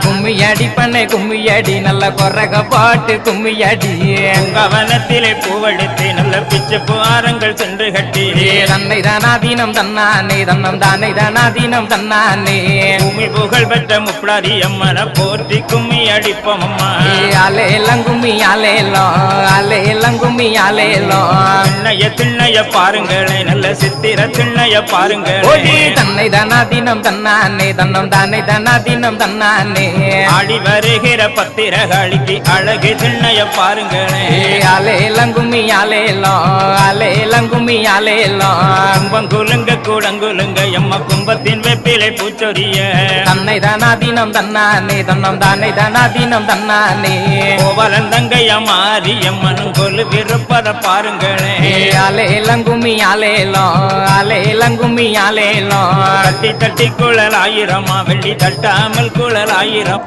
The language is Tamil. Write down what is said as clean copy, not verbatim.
கும்மியடி பண்ணை கும்மியடி நல்ல கொரக பாட்டு கும்மியடி கவனத்திலே பூவெடுத்து நல்ல பிச்சு புகாரங்கள் சென்று கட்டி தன்னை தானாதீனம் தன்னானே தன்னம் தானே தானாதீனம் தன்னானே பூமி புகழ் பெற்ற முப்படாரி அம்மனை போற்றி கும்மி அடிப்போம் அம்மா அலேலம் கும்மி அலேலம் அலேலம் கும்மி அலேலம் திண்ணைய திண்ணைய பாருங்களே நல்ல சித்திர திண்ணைய பாருங்களே தன்னை தானாதீனம் தன்னானே தன்னம் தானே தானாதீனம் தன்னானே ஆடி வருகிற பத்திரகாளிக்கு அழகு திண்ணைய பாருங்களே அலேலம் கும்மி அலேலம் அலேலம் கும்மி அலேலம் கும்பங்குலுங்க கூடங்குலுங்க எம்ம கும்பத்தின் வெப்பிலை பூச்சொரிய தன்னை தானாதீனம் தன்னானே தன்னம் தானே தானாதீனம் தன்னானே கோவலந்தங்கைய மாறி எம்மனும் கொலு விருப்பத பாருங்களே அலேலம் கும்மி அலேலம் அலேலம் கும்மி அலேலம் தட்டி தட்டி குழல் ஆயிரமா வெள்ளி தட்டாமல் குழல் ஆயிரம்